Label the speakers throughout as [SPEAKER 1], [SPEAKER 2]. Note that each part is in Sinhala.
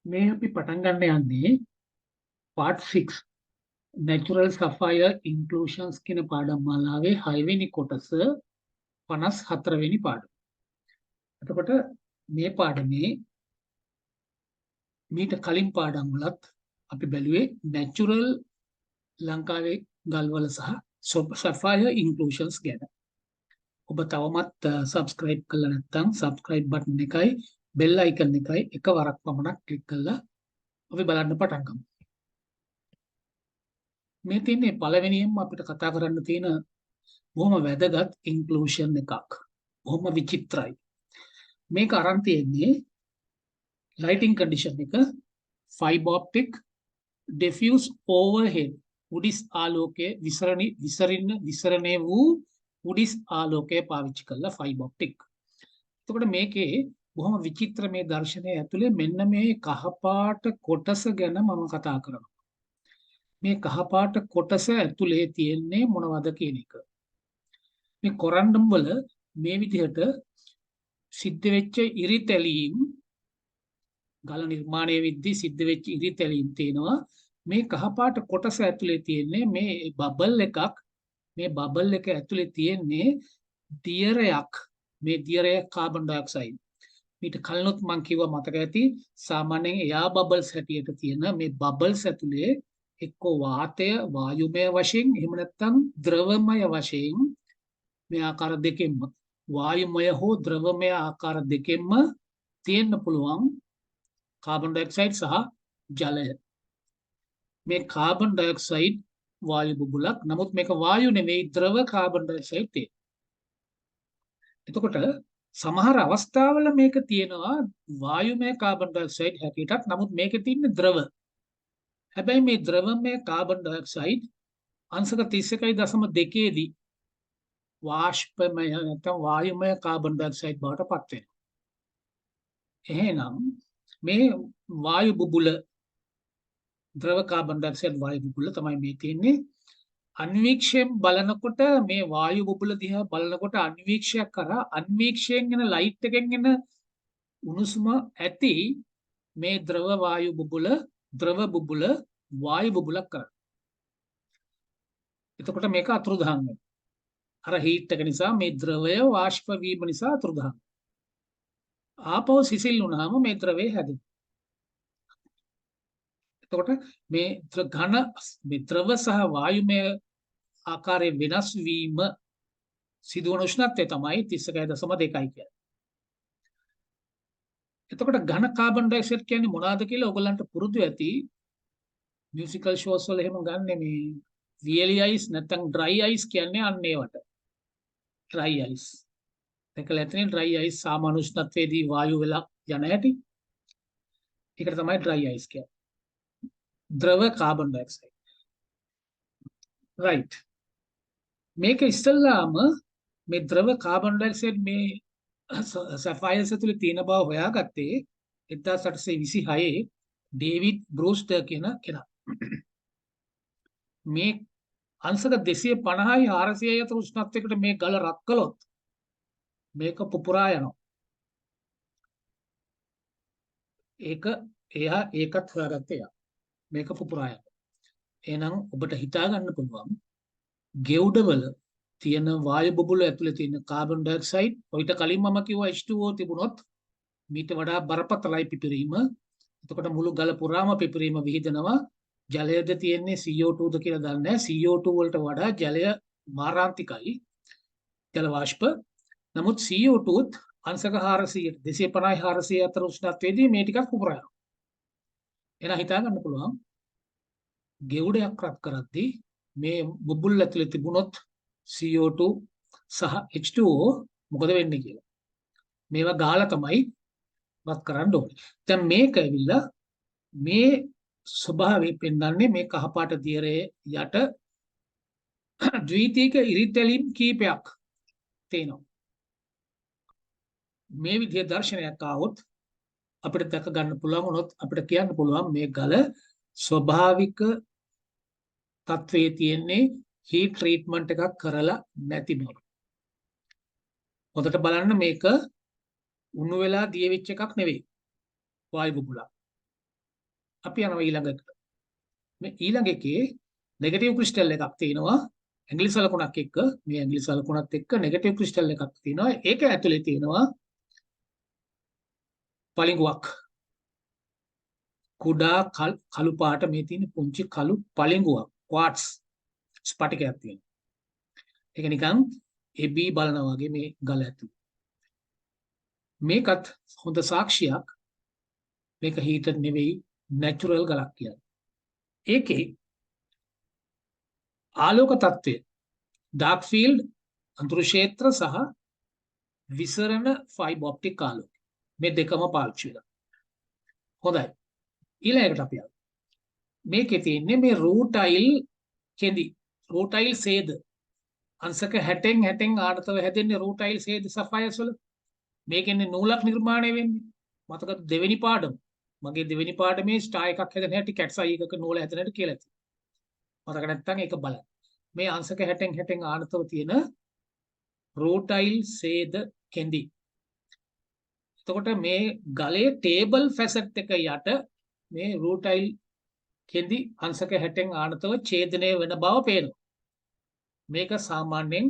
[SPEAKER 1] මේ අපි පටන් ගන්න යන්නේ part 6 natural sapphire inclusions කියන පාඩම් මාලාවේ 6 වෙනි කොටස 54 වෙනි පාඩම. එතකොට මේ පාඩමේ මීට කලින් පාඩම් වලත් අපි බැලුවේ natural ලංකාවේ ගල්වල සහ sapphire inclusions ගැන. ඔබ තවමත් subscribe කරලා නැත්නම් subscribe button එකයි bell icon එකයි එකවරක් පමණක් click කරලා අපි බලන්න පටන් ගමු. මේ තියන්නේ පළවෙනියෙන්ම අපිට කතා කරන්න තියෙන බොහොම වැදගත් ඉන්ක්ලූෂන් එකක්. බොහොම විචිත්‍රයි. මේක අරන් තියෙන්නේ lighting condition එක fiber optic diffuse overhead උඩිස් ආලෝකයේ විසරණේ වූ උඩිස් ආලෝකය පාවිච්චි කරලා fiber optic. එතකොට මේකේ බොහොම විචිත්‍ර මේ දර්ශනය ඇතුලේ මෙන්න මේ කහපාට කොටස ගැන මම කතා කරනවා. මේ කහපාට කොටස ඇතුලේ තියෙන්නේ මොනවද කියන එක. මේ කොරන්ඩම් වල මේ විදිහට සිද්ධ වෙච්ච ඉරිතැලීම් ගල නිර්මාණය වෙද්දී සිද්ධ වෙච්ච ඉරිතැලීම් තියෙනවා. මේ කහපාට කොටස ඇතුලේ තියෙන්නේ මේ බබල් එකක්. මේ බබල් එක ඇතුලේ තියෙන්නේ දියරයක්. මේ දියරය කාබන් ඩයොක්සයිඩ්. ඊට කලිනුත් මම කිව්වා මතක ඇති සාමාන්‍යයෙන් එයා බබල්ස් හැටියට තියෙන මේ බබල්ස් ඇතුලේ එක්ක වාතය වායුමය වශයෙන් එහෙම නැත්නම් ද්‍රවමය වශයෙන් මේ ආකාර දෙකෙන්ම වායුමය හෝ ද්‍රවමය ආකාර දෙකෙන්ම තියෙන්න පුළුවන් කාබන් ඩයොක්සයිඩ් සහ ජලය. මේ කාබන් ඩයොක්සයිඩ් වායු බුබුලක්. නමුත් මේක වායු නෙවෙයි ද්‍රව කාබන් ඩයොක්සයිඩ් තියෙන. එතකොට සමහර අවස්ථාවල මේක තියෙනවා වායුමය කාබන් ඩයොක්සයිඩ් හැටියටත්. නමුත් මේකේ තියෙන ද්‍රව. හැබැයි මේ ද්‍රවමය කාබන් ඩයොක්සයිඩ් අංශක 31.2 දී වාෂ්පමය නැත්නම් වායුමය කාබන් ඩයොක්සයිඩ් බවට පත් වෙනවා. එහෙනම් මේ වායු බුබුල ද්‍රව කාබන් ඩයොක්සයිඩ් වායු බුබුල තමයි මේ තියෙන්නේ. අන්වීක්ෂයෙන් බලනකොට මේ වායු බුබුල දිහා බලනකොට අන්වීක්ෂයක් කරා අන්වීක්ෂයෙන් එන ලයිට් එකෙන් එන උණුසුම ඇති මේ ද්‍රව වායු බුබුල ද්‍රව බුබුල වායු බුබුලක් කරනවා. එතකොට මේක අතුරුදහන් වෙනවා. අර හීට් එක නිසා මේ ද්‍රවය වාෂ්ප වීම නිසා අතුරුදහන්. ආපහු සිසිල් වුණාම මේ ද්‍රවය හැදෙනවා. එතකොට මේ ඝන මේ ද්‍රව සහ වායුමය ආකාරයේ වෙනස් වීම සිදුවන උෂ්ණත්වය තමයි 31.2 කියන්නේ. එතකොට ඝන කාබන් ඩයොක්සයිඩ් කියන්නේ මොනවාද කියලා ඔයගලන්ට පුරුදු ඇති. මියුසිකල් ෂෝස් වල එහෙම ගන්න මේ වියලි අයිස් නැත්නම් ඩ්‍රයි අයිස් කියන්නේ අන්න ඒවට. Dry ice. දැකලා ඇතිනේ ඩ්‍රයි අයිස් සාමාන්‍ය උෂ්ණත්වයේදී වායු වෙලා යන හැටි. ඒකට තමයි ඩ්‍රයි අයිස් කියන්නේ. ද්‍රව කාබන් ඩයොක්සයිඩ්. right. මේක ඉස්සල්ලාම මේ ද්‍රව කාබන් ඩයොක්සයිඩ් මේ සැෆයර්ස් ඇතුලේ තියෙන බව හොයාගත්තේ 1826 ඩේවිඩ් බෲස්ටර් කියන කෙනා. මේ අංශක 250යි 400යි අතර උෂ්ණත්වයකට මේ ගල රත් කළොත් මේක පුපුරා යනවා. ඒකත් හොයාගත්තේ යා. මේක පුපුරා යනවා. එහෙනම් ඔබට හිතා ගන්න පුළුවන් ගෙවුඩවල තියෙන වායු බුබුල ඇතුලේ තියෙන කාබන් ඩයොක්සයිඩ් ඔයිට කලින් මම කිව්වා H2O තිබුණොත් මීට වඩා බරපතලයි පිපිරීම. එතකොට මුළු ගල පුරාම පිපිරීම විහිදෙනවා. ජලයද තියෙන්නේ CO2ද කියලා දන්නේ නැහැ. CO2 වලට වඩා ජලය මාරාන්තිකයි. ජල වාෂ්ප. නමුත් CO2ත් අංශක 400 250 400 අතර උෂ්ණත්වයේදී මේ ටිකක් පුපුරා යනවා. එහෙනම් හිතා ගන්න පුළුවන් ගෙවුඩයක් රත් කරද්දී මේ බුබුල් ඇතුලේ තිබුණොත් CO2 සහ H2O මොකද වෙන්නේ කියලා. මේවා ගාලා තමයි රත් කරන්න ඕනේ. දැන් මේක ඇවිල්ලා මේ ස්වභාවය පෙන්වන්නේ මේ කහපාට දියරේ යට ද්විතීයික ඉරිතැලීම් කීපයක් තියෙනවා. මේ විදිහේ දර්ශනයක් ආවොත් අපිට දැක ගන්න පුළුවන් වුණොත් අපිට කියන්න පුළුවන් මේ ගල ස්වභාවික තත්වයේ තියෙන්නේ heat treatment එකක් කරලා නැති බව. හොඳට බලන්න මේක උණු වෙලා දිය වෙච්ච එකක් නෙවෙයි. වායු බුබුලක්. අපි යනවා ඊළඟට. මේ ඊළඟ එකේ නෙගටිව් ක්‍රිස්ටල් එකක් තියෙනවා. ඇඟිලි සලකුණක් එක්ක මේ ඇඟිලි සලකුණත් එක්ක නෙගටිව් ක්‍රිස්ටල් එකක් තියෙනවා. ඒක ඇතුලේ තියෙනවා පලිඟුවක්. කුඩා කළු පාට මේ තියෙන පුංචි කළු පලිඟුවක්. ක්වාට්ස් ස්පටිකයක් තියෙනවා. ඒක නිකන් එබී බලනවා වගේ මේ ගල ඇතුලේ. මේකත් හොඳ සාක්ෂියක්. මේක හීටර් නෙවෙයි නැචරල් ගලක් කියන්නේ. ඒකේ ආලෝක තත්ත්වය ඩාර්ක් ෆීල්ඩ් අඳුරු ක්ෂේත්‍ර සහ විසරණ ෆයිබර් ඔප්ටික් ආලෝක මේ දෙකම පාවිච්චි වෙනවා. හොඳයි. ඊළඟට අපි යමු. මේකේ තියෙන්නේ මේ රූටයිල් කෙඳි රූටයිල් සේද අංශක 60න් ආඩතව හැදෙන්නේ රූටයිල් සේද සෆයර්ස් වල. මේකෙන්නේ නූලක් නිර්මාණය වෙන්නේ. මතකද දෙවෙනි පාඩම මගේ දෙවෙනි පාඩමේ ස්ටාර් එකක් හැදෙන හැටි කැට්ස් අයි එකක නූල හැදෙන හැටි කියලා තියෙනවා. මතක නැත්නම් ඒක බලන්න. මේ අංශක 60න් ආඩතව තියෙන රූටයිල් සේද කෙඳි. එතකොට මේ ගලේ ටේබල් ෆැසට් එක යට මේ රූටයිල් කෙඳි අංශක 60න් ආඩතව ඡේදනය වෙන බව පේනවා. මේක සාමාන්‍යයෙන්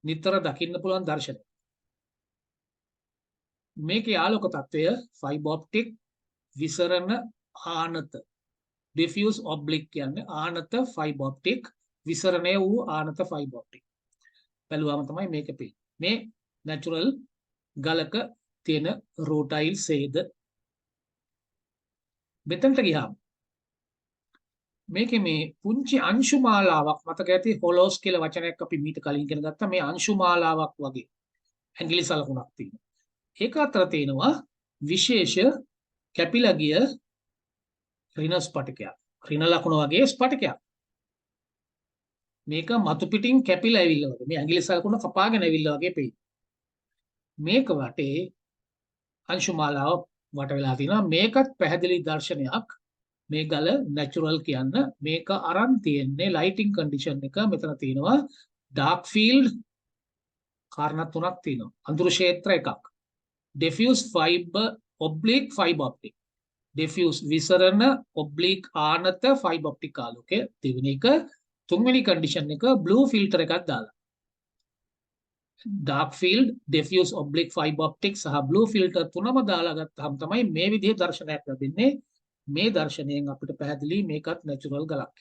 [SPEAKER 1] නිතර දකින්න පුළුවන් දර්ශනයක්. මේකේ ආලෝක තත්වය ෆයිබර් ඔප්ටික් විසරණ ආනත ඩිෆියුස් ඔබ්ලික් කියන්නේ ආනත ෆයිබර් ඔප්ටික් විසරණය වූ ආනත ෆයිබර් ඔප්ටික්. බලුවාම තමයි මේක පේන්නේ. මේ නැචරල් ගලක තියෙන රූටයිල් සේද. මෙතනට ගියාම මේකේ මේ පුංචි අංශු මාලාවක් මතක ඇති හොලෝස් කියලා වචනයක් අපි මීට කලින් ඉගෙන ගත්තා. මේ අංශු මාලාවක් වගේ ඇඟිලි සලකුණක් තියෙනවා. ඒක අතර තියෙනවා විශේෂ කැපිලා ගිය ඍණ ස්පටිකයක්. ඍණ ලකුණ වගේ ස්පටිකයක්. මේක මතු පිටින් කැපිලා ඇවිල්ලා වගේ. මේ ඇඟිලි සලකුණ කපාගෙන ඇවිල්ලා වගේ පේනවා. මේක වටේ අංශු මාලාව වට වෙලා තිනවා. මේකත් පැහැදිලි දර්ශනයක්. මේ ගල නැචරල් කියන්න. මේක අරන් තියෙන්නේ ලයිටිං කන්ඩිෂන් එක. මෙතන තියෙනවා ඩාර්ක් ෆීල්ඩ් කාරණා තුනක් තියෙනවා. අඳුරු ක්ෂේත්‍ර එකක්. Diffuse fibre oblique fibre optic. Diffuse විසරණ ඔබ්ලික් ආනත ෆයිබර් ඔප්ටික් ආලෝකය. දෙවෙනි එක තුන්වෙනි කන්ඩිෂන් එක බ්ලූ ෆිල්ටර් එකක් දාලා. Dark field ඩිෆියුස් oblique fibre optic සහ බ්ලූ ෆිල්ටර් තුනම දාලා ගත්තාම තමයි මේ විදිහේ දර්ශනයක් ලැබෙන්නේ. මේ දර්ශනයෙන් අපිට පැහැදිලි මේකත් නැචරල් ගලක්.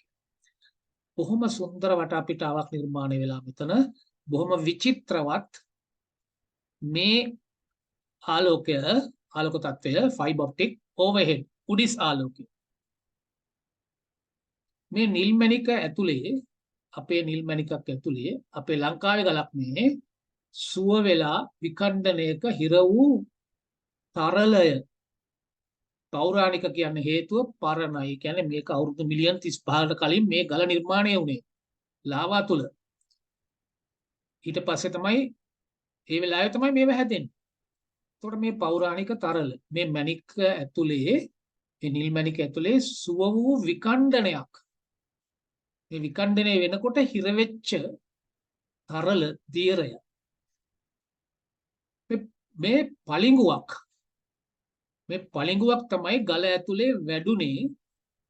[SPEAKER 1] බොහොම සුන්දර වටාපිටාවක් නිර්මාණය වෙලා මෙතන බොහොම විචිත්‍රවත් මේ ආලෝක තත්ත්වය ෆයිබර් ඔප්ටික් ඕවර්හෙඩ් උඩිස් ආලෝකය. මේ නිල් මණික ඇතුලේ අපේ නිල් මණිකක් ඇතුලේ අපේ ලංකාවේ ගලක් මේ සුව වෙලා විකණ්ඩනයක හිර වූ තරලය. පෞරාණික කියන්නේ හේතුව පරණයි. කියන්නේ මේක අවුරුදු මිලියන් 35කට කලින් මේ ගල නිර්මාණය වුණේ ලාවා තුල. ඊට පස්සේ තමයි ඒ වෙලාවේ තමයි මේව හැදෙන්නේ. එතකොට මේ පෞරාණික තරල මේ මණික ඇතුලේ මේ නිල් මණික ඇතුලේ සුව වූ විකණ්ඩනයක්. මේ විකණ්ඩනය වෙනකොට හිර වෙච්ච තරල දියරය. මේ පලිඟුවක් තමයි ගල ඇතුලේ වැඩුණේ.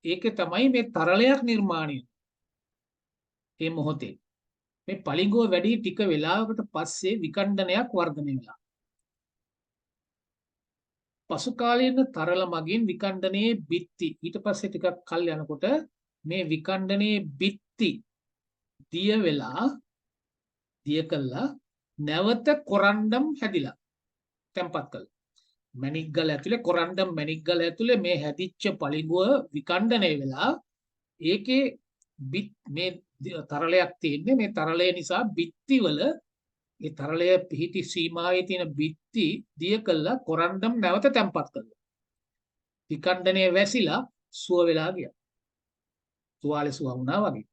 [SPEAKER 1] ඒකේ තමයි මේ තරලයක් නිර්මාණය. මේ මොහොතේ මේ පලිඟුව වැඩි ටික වෙලාවකට පස්සේ විකණ්ඩනයක් වර්ධනය වෙලා. පසු කාලීන තරල මගින් විකණ්ඩනයේ බිත්ති ඊට පස්සේ ටිකක් කල් යනකොට මේ විකණ්ඩනයේ බිත්ති දිය කළා නැවත කොරන්ඩම් හැදිලා තැම්පත් කළා. මණික් ගල ඇතුලේ කොරන්ඩම් මණික් ගල ඇතුලේ මේ හැදිච්ච පලිඟුව විකණ්ඩනය වෙලා ඒකේ මේ තරලයක් තියෙන්නේ. මේ තරලය නිසා බිත්තිවල ඒ තරලය පිහිටි සීමාවේ තියෙන බිත්ති දිය කළා කොරන්ඩම් නැවත තැම්පත් කළා. විකණ්ඩනය වැසිලා සුව වෙලා ගියා. තුවාලේ සුව වුණා වගේ.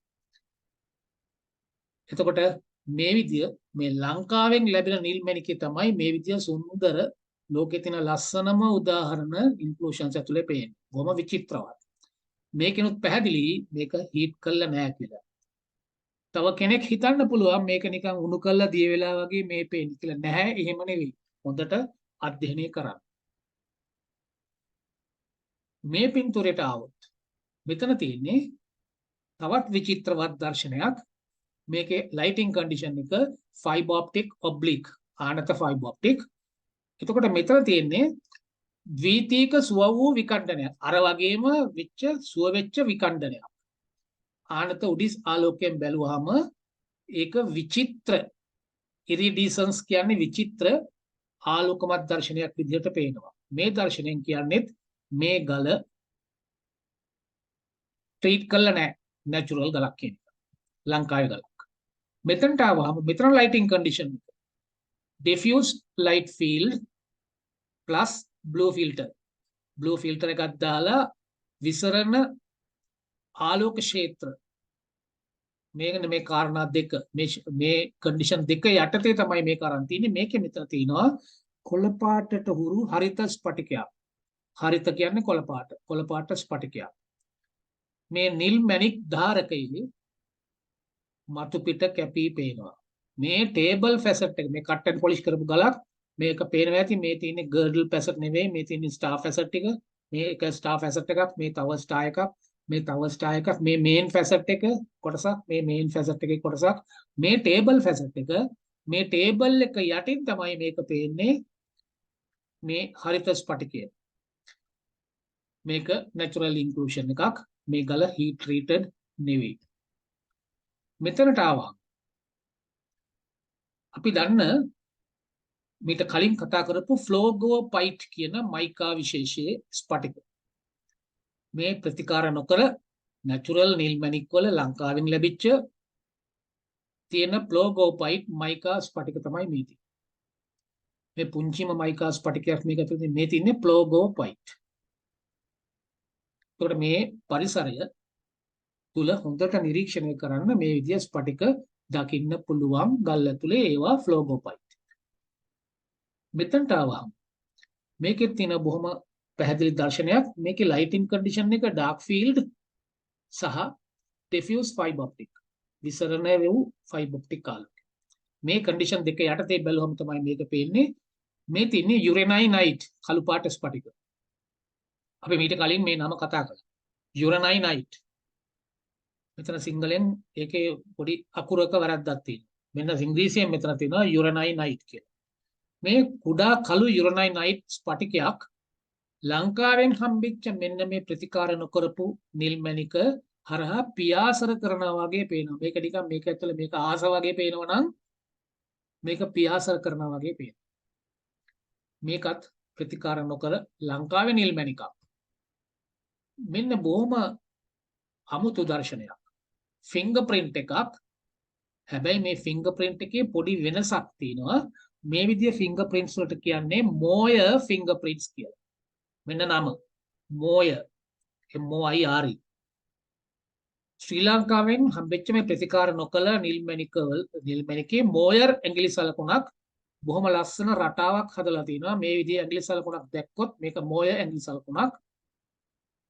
[SPEAKER 1] එතකොට මේ විදිය මේ ලංකාවෙන් ලැබෙන නිල් මණිකේ තමයි මේ විදිය සුන්දර ලෝකේ තියෙන ලස්සනම උදාහරණ ඉන්ක්ලූෂන්ස් ඇතුලේ පේන්නේ. බොහොම විචිත්‍රවත්. මේකෙනුත් පැහැදිලි මේක හීට් කළා නෑ කියලා. තව කෙනෙක් හිතන්න පුළුවන් මේක නිකන් උණු කළා දිය වෙලා වගේ මේ පේන්නේ කියලා. නැහැ, එහෙම නෙවෙයි. හොඳට අධ්‍යයනය කරන්න. මේ පින්තූරයට ආවොත් මෙතන තියෙන්නේ තවත් විචිත්‍රවත් දර්ශනයක්. මේකේ ලයිටිං කන්ඩිෂන් එක ෆයිබර් ඔප්ටික් ඔබ්ලික් ආනත ෆයිබර් ඔප්ටික්. එතකොට මෙතන තියෙන්නේ ද්විතීක සුව වූ විකණ්ඩනයක්. අර වගේම සුව වෙච්ච විකණ්ඩනයක්. ආනත උඩිස් ආලෝකයෙන් බැලුවාම ඒක විචිත්‍ර ඉරිඩිසන්ස් කියන්නේ විචිත්‍ර ආලෝකමත් දර්ශනයක් විදිහට පේනවා. මේ දර්ශනයෙන් කියන්නේ මේ ගල ට්‍රීට් කළා නැහැ නැචරල් ගලක් කියන එක. ලංකාවේ ගලක්. මෙතනට ආවම මෙතන ලයිටිං කන්ඩිෂන් එක diffuse light field plus blue filter. blue filter එකක් දාලා විසරණ ආලෝක ක්ෂේත්‍ර මේ කාරණා දෙක මේ කන්ඩිෂන් දෙක යටතේ තමයි මේක අරන් තියෙන්නේ. මේකෙ මෙතන තියෙනවා කොළ පාටට හුරු හරිත ස්පටිකයක්. හරිත කියන්නේ කොළ පාට. කොළ පාට ස්පටිකයක්. මේ නිල් මැණික් ධාරකයේ මතු පිට කැපී පේනවා. මේ ටේබල් ෆැසට් එක මේ කට් ඇන්ඩ් පොලිෂ් කරපු ගලක් මේක පේනවා ඇති. මේ තියෙන්නේ ගර්ඩල් ෆැසට් නෙවෙයි. මේ තියෙන්නේ ස්ටාර් ෆැසට් එක. මේ එක ස්ටාර් ෆැසට් එකක්. මේ තව ස්ටාර් එකක්. මේ තව ස්ටාර් එකක්. මේ මේන් ෆැසට් එක කොටසක්. මේ මේන් ෆැසට් එකේ කොටසක්. මේ ටේබල් ෆැසට් එක. මේ ටේබල් එක යටින් තමයි මේක පේන්නේ. මේ හරිත ස්පටිකය. මේක නැචරල් ඉන්ක්ලූෂන් එකක්. මේ ගල හීට් ට්‍රීටඩ් නෙවෙයි. මෙතනට ආවා අපි දන්න මීට කලින් කතා කරපු ෆ්ලෝගෝපයිට් කියන මයිකා විශේෂයේ ස්පටික. මේ ප්‍රතිකාර නොකර නැචරල් නිල් මැණික් වල ලංකාවෙන් ලැබිච්ච තියෙන ෆ්ලෝගෝපයිට් මයිකා ස්පටික තමයි මේ තියෙන්නේ. මේ පුංචිම මයිකා ස්පටිකයක් මේක තියෙන්නේ. මේ තියෙන්නේ ෆ්ලෝගෝපයිට්. ඒකට මේ පරිසරය තුල හොඳට නිරීක්ෂණය කරන්න මේ විදිය ස්පටික දකින්න පුළුවන් ගල් ඇතුලේ ඒවා ෆ්ලෝගෝපයිට්. මෙතනට ආවම මේකේ තියෙන බොහොම පැහැදිලි දර්ශනයක්. මේකේ ලයිටින් කන්ඩිෂන් එක ඩාර්ක් ෆීල්ඩ් සහ ඩිෆියුස් ෆයිබර් ඔප්ටික්. විසරණ වූ ෆයිබර් ඔප්ටික් ආලෝක. මේ කන්ඩිෂන් දෙක යටතේ බැලුවම තමයි මේක පේන්නේ. මේ තියෙන්නේ යුරේනයිනයිට් කළු පාට ස්පටික. අපි මීට කලින් මේ නම කතා කළා. යුරේනයිනයිට්. මෙතන සිංහලෙන් ඒකේ පොඩි අකුරක වැරද්දක් තියෙනවා. මෙන්න ඉංග්‍රීසියෙන් මෙතන තියෙනවා යුරේනයිනයිට් කියලා. මේ කුඩා කළු යුරේනයිනයිට් ස්පටිකයක් ලංකාවෙන් හම්බෙච්ච මෙන්න මේ ප්‍රතිකාර නොකරපු නිල් මැණික හරහා පියාසර කරනවා වගේ පේනවා. මේක නිකන් මේක ඇතුලේ මේක ආස වගේ පේනවා නම් මේක පියාසර කරනවා වගේ පේනවා. මේකත් ප්‍රතිකාර නොකර ලංකාවේ නිල් මැණිකක්. මෙන්න බොහොම අමුතු දර්ශනයක්. ෆිංගර් ප්‍රින්ට් එකක්. හැබැයි මේ ෆිංගර් ප්‍රින්ට් එකේ පොඩි වෙනසක් තියෙනවා. මේ විදිය ෆිංගර් ප්‍රින්ට්ස් වලට කියන්නේ මෝය ෆිංගර් ප්‍රින්ට්ස් කියලා. මෙන්න නම මෝය MOIR. ශ්‍රී ලංකාවෙන් හම්බෙච්ච මේ ප්‍රතිකාර නොකළ නිල් මැණිකේ මෝයර් ඇඟිලි සලකුණක් බොහොම ලස්සන රටාවක් හදලා තිනවා. මේ විදිය ඇඟිලි සලකුණක් දැක්කොත් මේක මෝයර් ඇඟිලි සලකුණක්.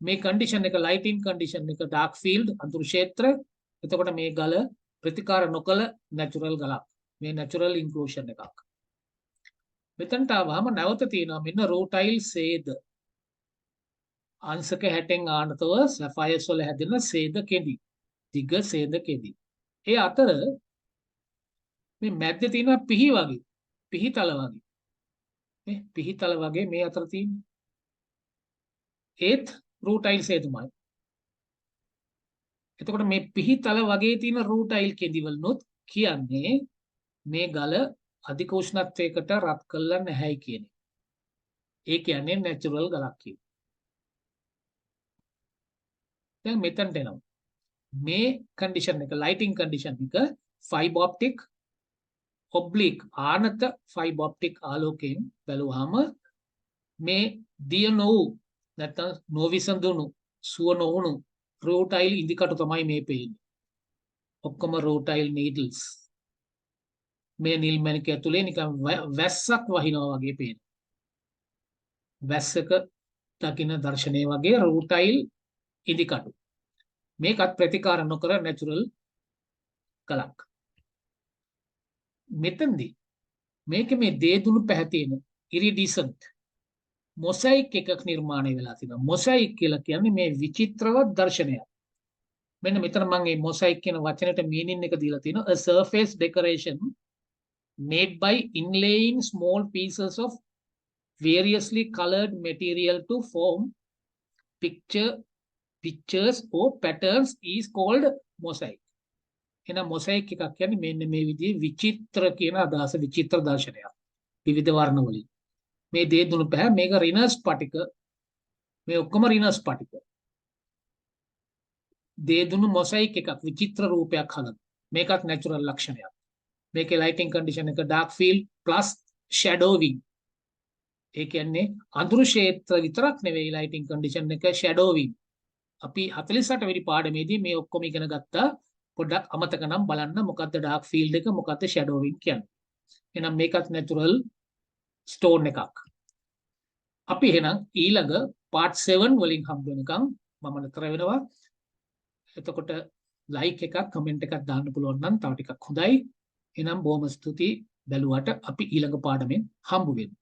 [SPEAKER 1] මේ කන්ඩිෂන් එක ලයිටින් කන්ඩිෂන් එක ඩාර්ක් ෆීල්ඩ් අඳුරු ක්ෂේත්‍ර. එතකොට මේ ගල ප්‍රතිකාර නොකළ නැචරල් ගලක්. මේ නැචරල් ඉන්ක්ලූෂන් එකක්. මෙතනට ආවම නැවත තියෙනවා මෙන්න රූටයිල් සේද. අංශක 60න් ආනතව සැෆයර්ස් වල හැදෙන සේද කෙඳි. දිග සේද කෙඳි. ඒ අතර මේ මැද්දේ තියෙනවා පිහි වගේ. පිහිතල වගේ. නේ පිහිතල වගේ මේ අතර තියෙන්නේ. ඒත් රූටයිල් සේදුමයි. එතකොට මේ පිහිතල වගේ තියෙන රූටයිල් කෙඳිවලුත් කියන්නේ මේ ගල අධික උෂ්ණත්වයකට රත් කළා නැහැයි කියන එක. ඒ කියන්නේ නැචරල් ගලක් කියන. දැන් මෙතනට එනවා. මේ කන්ඩිෂන් එක ලයිටින් කන්ඩිෂන් එක ෆයිබර් ඔප්ටික් ඔබ්ලික් ආනත ෆයිබර් ඔප්ටික් ආලෝකයෙන් බැලුවාම මේ දිය නොවු නැත්නම් නොවිසඳුණු සුව නොවුණු රූටයිල් ඉදිකටු තමයි මේ පේන්නේ. ඔක්කොම රූටයිල් නීඩල්ස්. මේ නිල් මැණික ඇතුලේ නිකන් වැස්සක් වහිනවා වගේ පේනවා. වැස්සක දකින්න දර්ශනය වගේ රූටයිල් ඉදිකටු. මේකත් ප්‍රතිකාර නොකර නැචරල් කලක්. මෙතෙන්දී මේක මේ දේදුණු පැහැතේන ඉරිඩිසන්ට් මොසයික් එකක් නිර්මාණය වෙලා තියෙනවා. මොසයික් කියලා කියන්නේ මේ විචිත්‍රවත් දර්ශනයක්. මෙන්න මෙතන මම මේ මොසයික් කියන වචනෙට මීනින් එක දීලා තිනවා. A surface decoration made by inlaying small pieces of variously colored material to form pictures or patterns is called mosaic. එහෙනම් මොසයික් එකක් කියන්නේ මෙන්න මේ විදිහේ විචිත්‍ර කියන අදහස, විචිත්‍ර දර්ශනයක්. විවිධ වර්ණ වලින්. මේ දේ දුණු පැහැ මේක රිනස් ස්පටික. මේ ඔක්කොම රිනස් ස්පටික. දේ දුණු මොසයික් එකක් විචිත්‍ර රූපයක් හදන. මේකත් නැචරල් ලක්ෂණයක්. මේකේ ලයිටින් කන්ඩිෂන් එක ඩාර්ක් ෆීල්ඩ් ප්ලස් ෂැඩෝවිං. ඒ කියන්නේ අඳුරු ක්ෂේත්‍ර විතරක් නෙවෙයි ලයිටින් කන්ඩිෂන් එක ෂැඩෝවිං. අපි 48 වෙනි පාඩමේදී මේ ඔක්කොම ඉගෙන ගත්තා. පොඩ්ඩක් අමතක නම් බලන්න මොකද්ද ඩාර්ක් ෆීල්ඩ් එක මොකද්ද ෂැඩෝවිං කියන්නේ. එහෙනම් මේකත් නැචරල් ස්ටෝන් එකක්. අපි එහෙනම් ඊළඟ part 7 වලින් හම්බ වෙනකම් මම නතර වෙනවා. එතකොට ලයික් එකක් කමෙන්ට් එකක් දාන්න පුළුවන් නම් තව ටිකක් හොඳයි. එහෙනම් බොහොම ස්තුතියි බැලුවට. අපි ඊළඟ පාඩමෙන් හම්බ වෙමු.